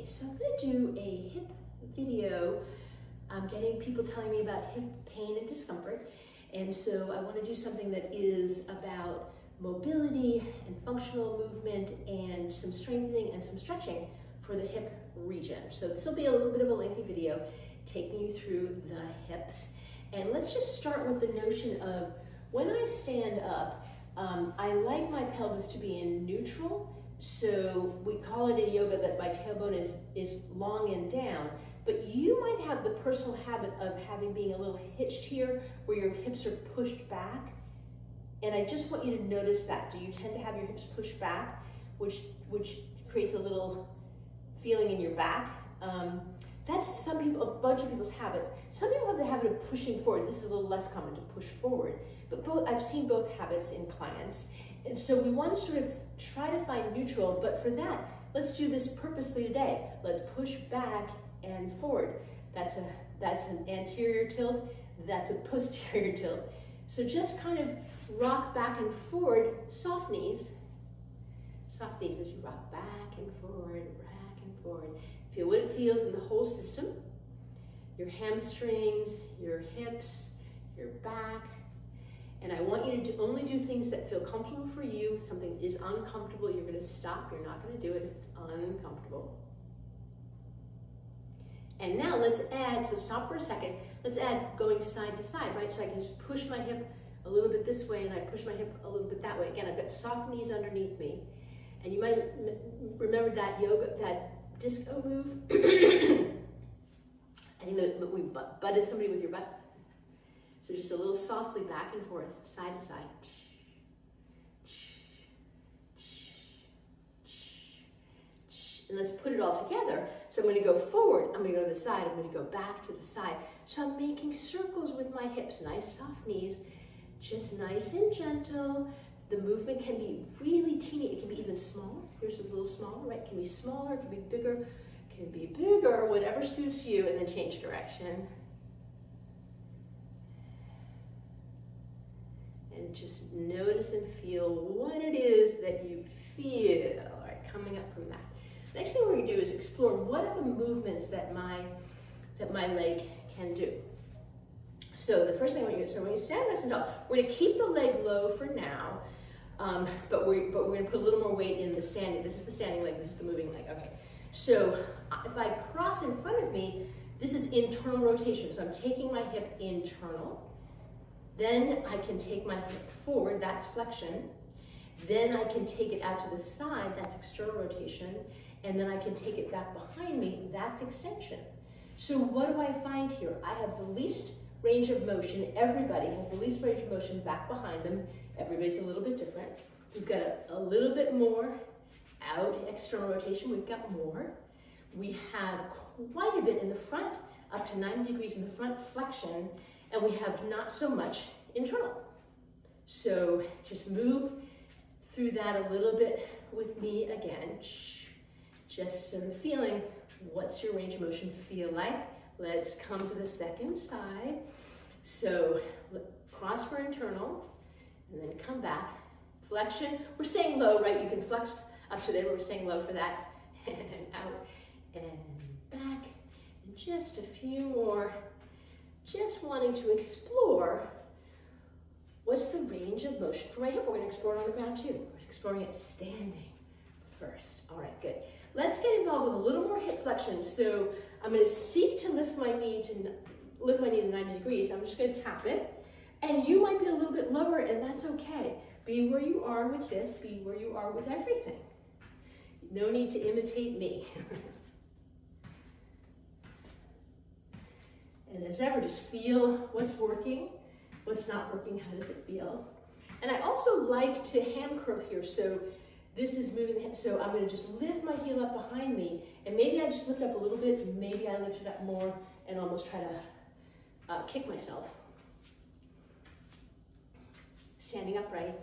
so I'm going to do a hip video. I'm getting people telling me about hip pain and discomfort, and so I want to do something that is about mobility and functional movement and some strengthening and some stretching for the hip region. So this will be a little bit of a lengthy video taking you through the hips. And let's just start with the notion of when I stand up, I like my pelvis to be in neutral. So we call it in yoga that my tailbone is long and down, but you might have the personal habit of being a little hitched here where your hips are pushed back. And I just want you to notice that. Do you tend to have your hips pushed back, which creates a little feeling in your back? That's some people, a bunch of people's habits. Some people have the habit of pushing forward. This is a little less common, to push forward, but I've seen both habits in clients. And so we want to sort of try to find neutral, but for that, let's do this purposely today. Let's push back and forward. That's an anterior tilt, that's a posterior tilt. So just kind of rock back and forward, soft knees as you rock back and forward, back and forward. Feel what it feels in the whole system, your hamstrings, your hips, your back. And I want you to only do things that feel comfortable for you. If something is uncomfortable, you're going to stop. You're not going to do it if it's uncomfortable. And now let's add, so stop for a second. Let's add going side to side, right? So I can just push my hip a little bit this way and I push my hip a little bit that way. Again, I've got soft knees underneath me. And you might remember that that disco move. I think that we butted somebody with your butt. So just a little softly back and forth, side to side. And let's put it all together. So I'm going to go forward, I'm going to go to the side, I'm going to go back to the side. So I'm making circles with my hips, nice soft knees, just nice and gentle. The movement can be really teeny, it can be even smaller. Here's a little smaller, right? It can be smaller, it can be bigger, whatever suits you, and then change direction. And just notice and feel what it is that you feel, all right, coming up from that. Next thing we're going to do is explore what are the movements that my leg can do. So the first thing I want you to do, so when you stand nice and tall, we're going to keep the leg low for now, but we're going to put a little more weight in the standing. This is the standing leg, this is the moving leg. Okay. So if I cross in front of me, this is internal rotation. So I'm taking my hip internal. Then I can take my hip forward, that's flexion. Then I can take it out to the side, that's external rotation. And then I can take it back behind me, that's extension. So what do I find here? I have the least range of motion. Everybody has the least range of motion back behind them. Everybody's a little bit different. We've got a little bit more out, external rotation, we've got more. We have quite a bit in the front, up to 90 degrees in the front, flexion, and we have not so much internal. So just move through that a little bit with me again. Just sort of feeling, what's your range of motion feel like? Let's come to the second side. So cross for internal, and then come back. Flexion, we're staying low, right? You can flex up to there, but we're staying low for that. And out, and back, and just a few more. Just wanting to explore what's the range of motion for my hip. We're going to explore it on the ground too. We're exploring it standing first. All right, good. Let's get involved with a little more hip flexion. So I'm going to seek to lift my knee to 90 degrees. I'm just going to tap it. And you might be a little bit lower, and that's okay. Be where you are with this. Be where you are with everything. No need to imitate me. And as ever, just feel what's working, what's not working, how does it feel? And I also like to hand curl here. So this is moving, so I'm going to just lift my heel up behind me, and maybe I just lift up a little bit, maybe I lift it up more, and almost try to kick myself. Standing upright.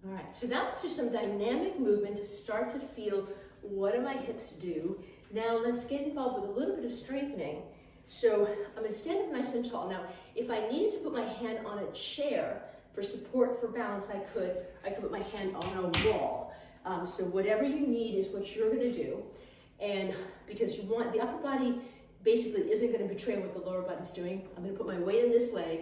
All right, so that was just some dynamic movement to start to feel what do my hips do. Now let's get involved with a little bit of strengthening. So I'm going to stand up nice and tall. Now, if I needed to put my hand on a chair for support, for balance, I could put my hand on a wall. So whatever you need is what you're gonna do. And because you want, the upper body basically isn't gonna betray what the lower body's doing. I'm gonna put my weight in this leg,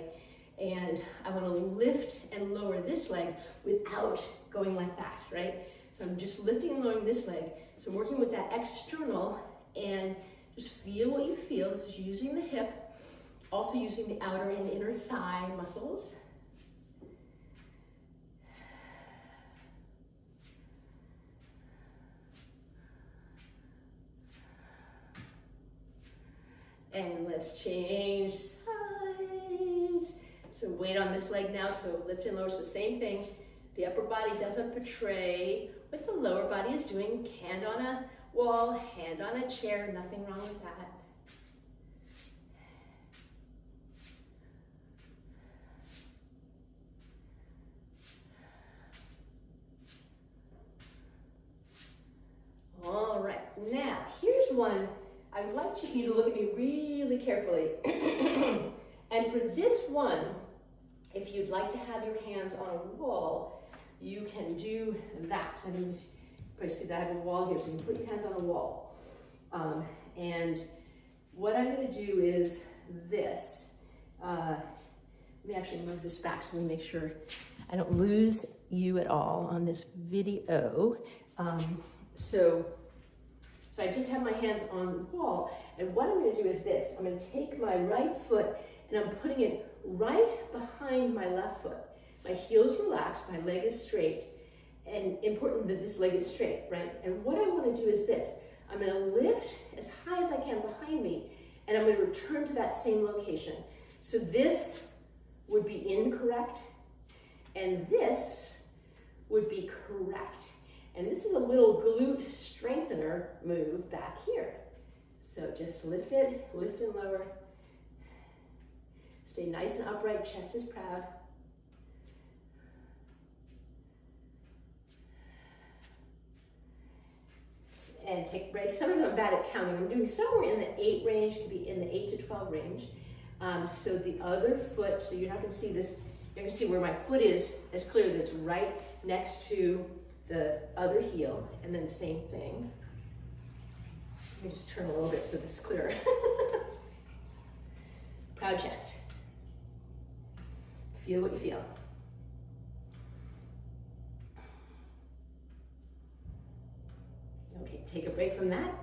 and I wanna lift and lower this leg without going like that, right? So I'm just lifting and lowering this leg. So I'm working with that external, and just feel what you feel. This is using the hip, also using the outer and inner thigh muscles. And let's change sides. So weight on this leg now, so lift and lower, so same thing. The upper body doesn't betray what the lower body is doing. Hand on a wall, hand on a chair, nothing wrong with that. All right, now here's one. I would like you to look at me really carefully. And for this one, if you'd like to have your hands on a wall, you can do that. I mean, I have a wall here, so you can put your hands on a wall. And what I'm going to do is this. Let me actually move this back so we make sure I don't lose you at all on this video. So I just have my hands on the wall, and what I'm going to do is this. I'm going to take my right foot and I'm putting it right behind my left foot. My heel's relaxed, my leg is straight, and important that this leg is straight, right? And what I want to do is this. I'm going to lift as high as I can behind me, and I'm going to return to that same location. So this would be incorrect, and this would be correct. And this is a little glute strengthener move back here. So just lift it, lift and lower. Stay nice and upright, chest is proud. And take a break. Sometimes I'm bad at counting. I'm doing somewhere in the 8 range, could be in the 8 to 12 range. So the other foot, so you're not gonna see this, you're gonna see where my foot is clearly. It's right next to the other heel, and then same thing. Let me just turn a little bit so this is clearer. Proud chest. Feel what you feel. Okay, take a break from that.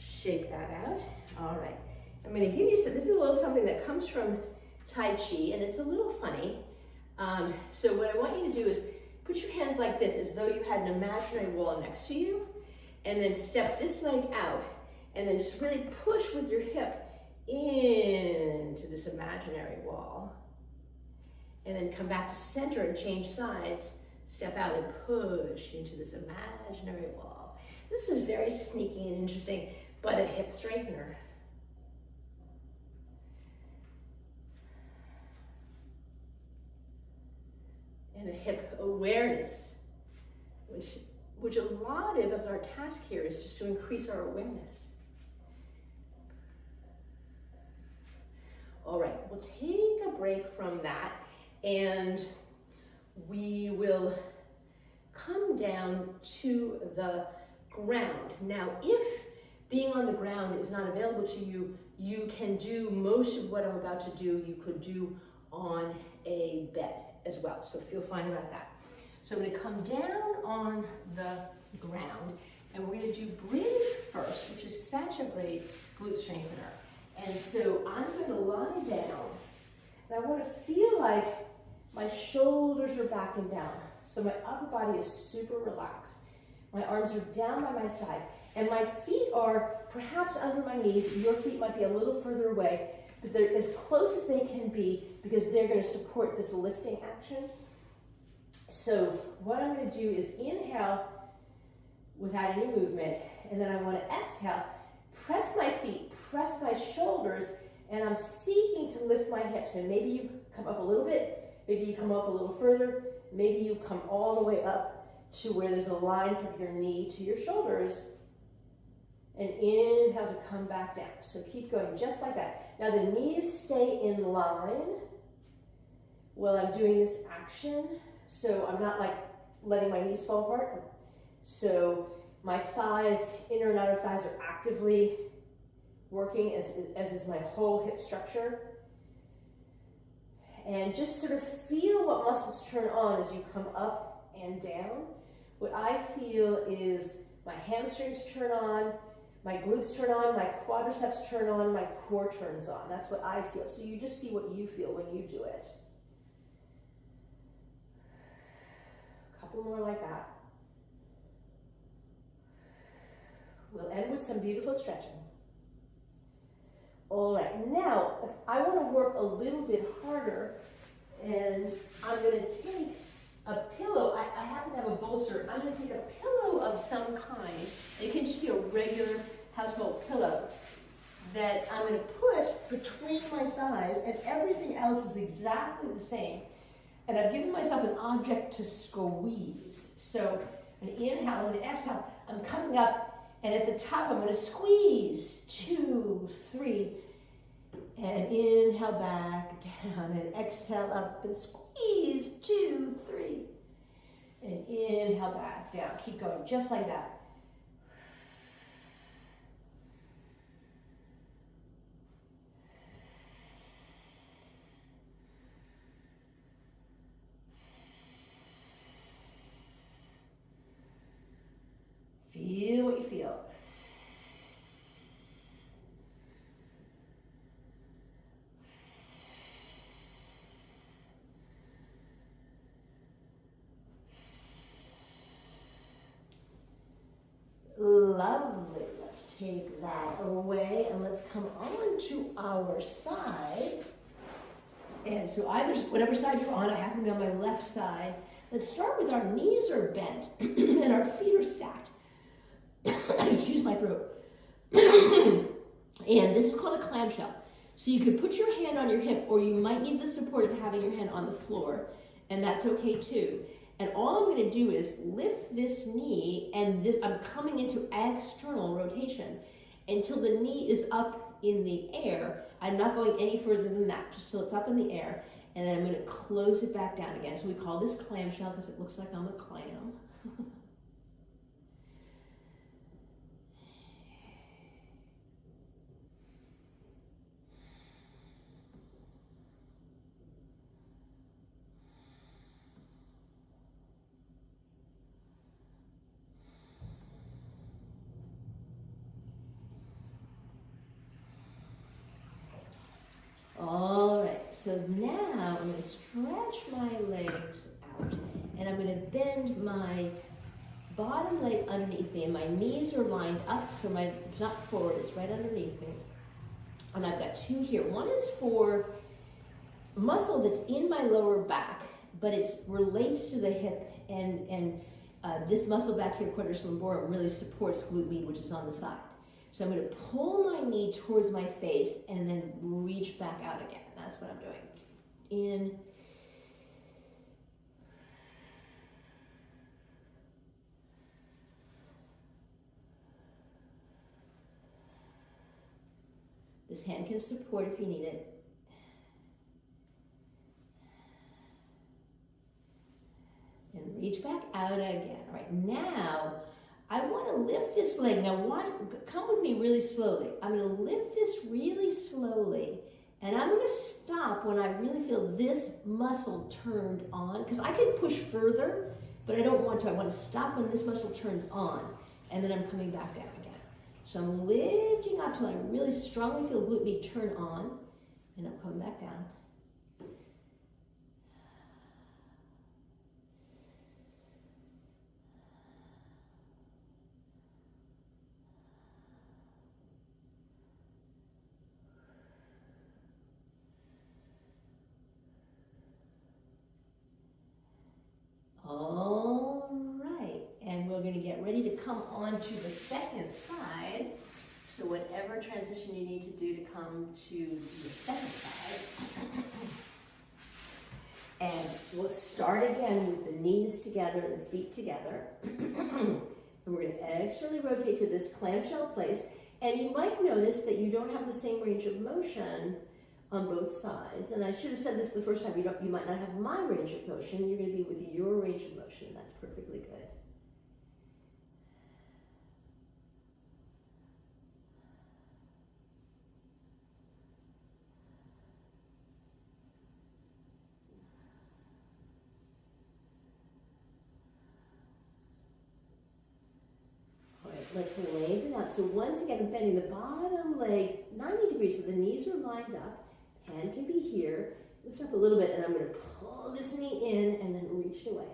Shake that out. All right. I'm going to give you some, this is a little something that comes from Tai Chi, and it's a little funny. So what I want you to do is put your hands like this, as though you had an imaginary wall next to you, and then step this leg out, and then just really push with your hip into this imaginary wall. And then come back to center and change sides. Step out and push into this imaginary wall. This is very sneaky and interesting, but a hip strengthener. And a hip awareness, which a lot of us, our task here is just to increase our awareness. All right, we'll take a break from that, and we will come down to the ground. Now, if being on the ground is not available to you, you can do most of what I'm about to do, you could do on a bed as well, so feel fine about that. So I'm going to come down on the ground, and we're going to do bridge first, which is such a great glute strengthener. And so I'm going to lie down, and I want to feel like my shoulders are back and down. So my upper body is super relaxed. My arms are down by my side, and my feet are perhaps under my knees. Your feet might be a little further away, but they're as close as they can be because they're going to support this lifting action. So what I'm going to do is inhale without any movement, and then I want to exhale, press my feet, press my shoulders, and I'm seeking to lift my hips. And maybe you come up a little bit, maybe you come up a little further, maybe you come all the way up to where there's a line from your knee to your shoulders. And inhale to come back down. So keep going just like that. Now the knees stay in line while I'm doing this action. So I'm not like letting my knees fall apart. So my thighs, inner and outer thighs, are actively working, as is my whole hip structure. And just sort of feel what muscles turn on as you come up and down. What I feel is my hamstrings turn on, my glutes turn on, my quadriceps turn on, my core turns on. That's what I feel. So you just see what you feel when you do it. A couple more like that. We'll end with some beautiful stretching. All right, now, if I want to work a little bit harder, and I'm going to take a pillow. I happen to have a bolster. I'm going to take a pillow of some kind. It can just be a regular household pillow that I'm going to put between my thighs, and everything else is exactly the same. And I've given myself an object to squeeze. So an inhale, I'm going to exhale. I'm coming up. And at the top, I'm going to squeeze, 2, 3, and inhale back, down, and exhale up, and squeeze, 2, 3, and inhale back, down. Keep going, just like that. Feel what you feel. Lovely. Let's take that away and let's come on to our side. And so either, whatever side you're on, I happen to be on my left side. Let's start with our knees are bent and our feet are stacked. Excuse my throat. And this is called a clamshell. So you could put your hand on your hip, or you might need the support of having your hand on the floor, and that's okay too. And all I'm going to do is lift this knee, and this, I'm coming into external rotation until the knee is up in the air. I'm not going any further than that, just till it's up in the air, and then I'm going to close it back down again. So we call this clamshell because it looks like I'm a clam. All right, so now I'm going to stretch my legs out, and I'm going to bend my bottom leg underneath me, and my knees are lined up, so it's not forward, it's right underneath me. And I've got two here. One is for muscle that's in my lower back, but it relates to the hip, and this muscle back here, quadratus lumborum, really supports glute med, which is on the side. So I'm going to pull my knee towards my face and then reach back out again. That's what I'm doing. In. This hand can support if you need it. And reach back out again. All right, now I want to lift this leg. Now come with me really slowly. I'm going to lift this really slowly, and I'm going to stop when I really feel this muscle turned on, because I can push further, but I don't want to. I want to stop when this muscle turns on, and then I'm coming back down again. So I'm lifting up till I really strongly feel glute med turn on, and I'm coming back down. All right, and we're going to get ready to come on to the second side. So whatever transition you need to do to come to the second side. And we'll start again with the knees together and the feet together. And we're going to externally rotate to this clamshell place. And you might notice that you don't have the same range of motion on both sides. And I should have said this the first time, you might not have my range of motion. You're going to be with your range of motion. That's perfectly good. let's lengthen out. So once again, I'm bending the bottom leg 90 degrees, so the knees are lined up. Hand can be here. Lift up a little bit, and I'm going to pull this knee in and then reach it away.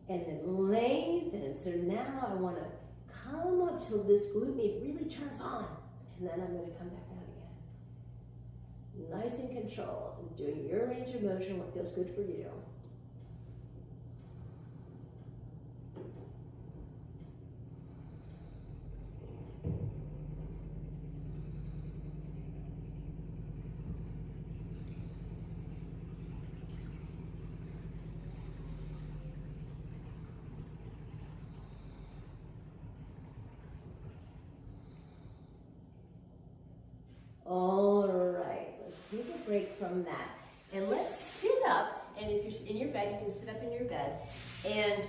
And then lengthen. So now I want to come up till this glute med really turns on. And then I'm going to come back down again. Nice and controlled. Doing your range of motion, what feels good for you. All right, let's take a break from that. And let's sit up, and if you're in your bed, you can sit up in your bed. And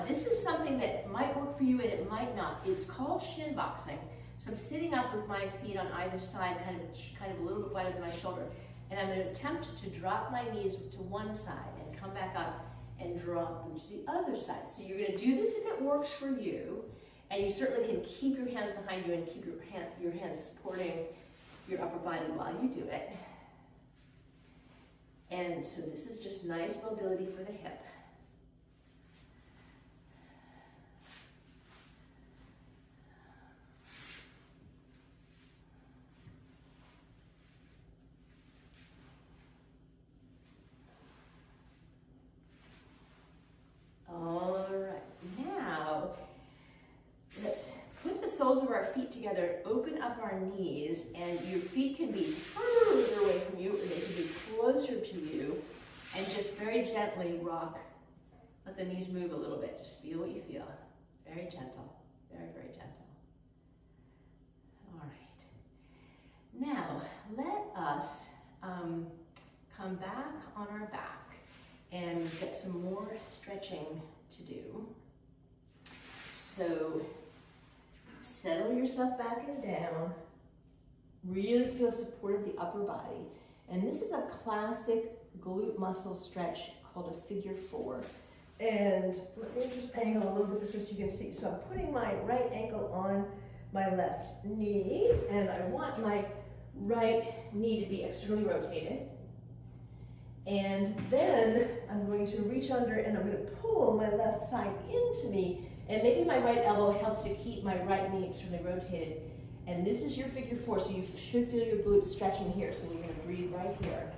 this is something that might work for you and it might not. It's called shin boxing. So I'm sitting up with my feet on either side, kind of a little bit wider than my shoulder. And I'm going to attempt to drop my knees to one side and come back up and drop them to the other side. So you're going to do this if it works for you. And you certainly can keep your hands behind you and keep your hands supporting your upper body while you do it. And so this is just nice mobility for the hip. All right, now let's put the soles of our feet together, open up our knees, and your feet can be further away from you or they can be closer to you, and just very gently rock. Let the knees move a little bit. Just feel what you feel. Very gentle, very, very gentle. All right. Now, let us come back on our back and get some more stretching to do. So, settle yourself back and down. Really feel support of the upper body. And this is a classic glute muscle stretch called a figure 4. And let me just angle a little bit this way so you can see. So I'm putting my right ankle on my left knee, and I want my right knee to be externally rotated. And then I'm going to reach under and I'm going to pull my left side into me. And maybe my right elbow helps to keep my right knee externally rotated. And this is your figure 4, so you should feel your glutes stretching here. So you're going to breathe right here.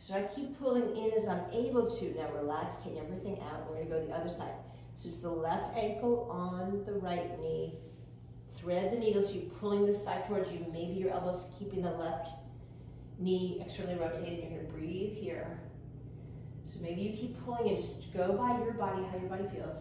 So I keep pulling in as I'm able to. Now relax, take everything out. We're going to go to the other side. So it's the left ankle on the right knee. Thread the needle so you're pulling this side towards you. Maybe your elbow's keeping the left knee externally rotated. You're going to breathe here. So maybe you keep pulling in. Just go by your body, how your body feels.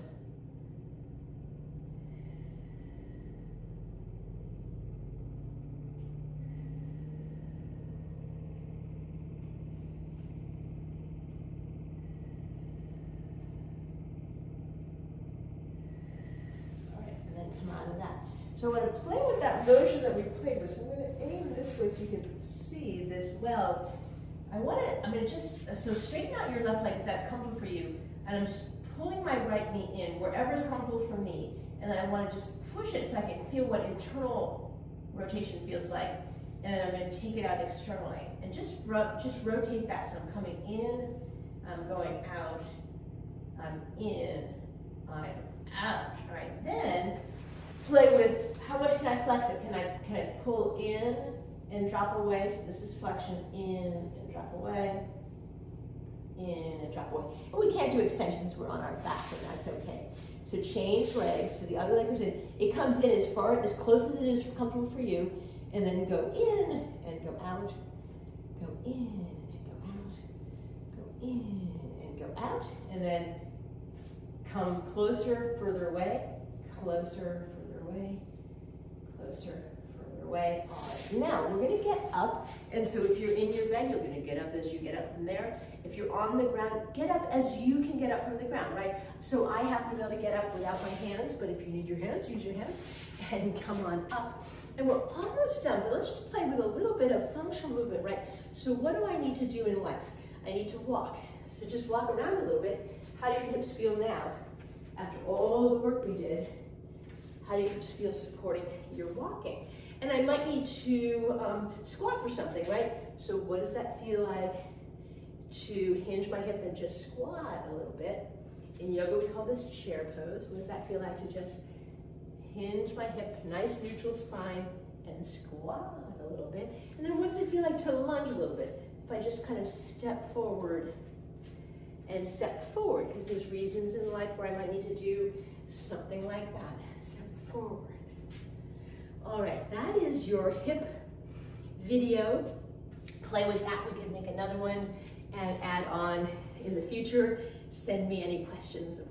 So I'm going to play with that motion that we played with. So I'm going to aim this way so you can see this well. I'm going to just, so straighten out your left leg if that's comfortable for you. And I'm just pulling my right knee in wherever is comfortable for me. And then I want to just push it so I can feel what internal rotation feels like. And then I'm going to take it out externally. And just rotate that. So I'm coming in, I'm going out, I'm in, I'm out. All right, then play with how much can I flex it? Can I pull in and drop away? So this is flexion, in and drop away, in and drop trap boy. And we can't do extensions, we're on our back, and that's okay. So change legs, so the other leg goes in. It comes in as close as it is comfortable for you, and then go in and go out, go in and go out, go in and go out, and then come closer, further away, closer, further away, closer, further away. All right, now we're gonna get up, and so if you're in your bed, you're gonna get up as you get up from there. If you're on the ground, get up as you can get up from the ground, right? So I happen to be able to get up without my hands, but if you need your hands, use your hands, and come on up. And we're almost done, but let's just play with a little bit of functional movement, right? So what do I need to do in life? I need to walk. So just walk around a little bit. How do your hips feel now? After all the work we did, how do your hips feel supporting your walking? And I might need to squat for something, right? So what does that feel like to hinge my hip and just squat a little bit? In yoga, we call this chair pose. What does that feel like to just hinge my hip, nice neutral spine, and squat a little bit? And then what does it feel like to lunge a little bit? If I just kind of step forward and step forward, because there's reasons in life where I might need to do something like that. Step forward. All right, that is your hip video. Play with that. We can make another one and add on in the future. Send me any questions, of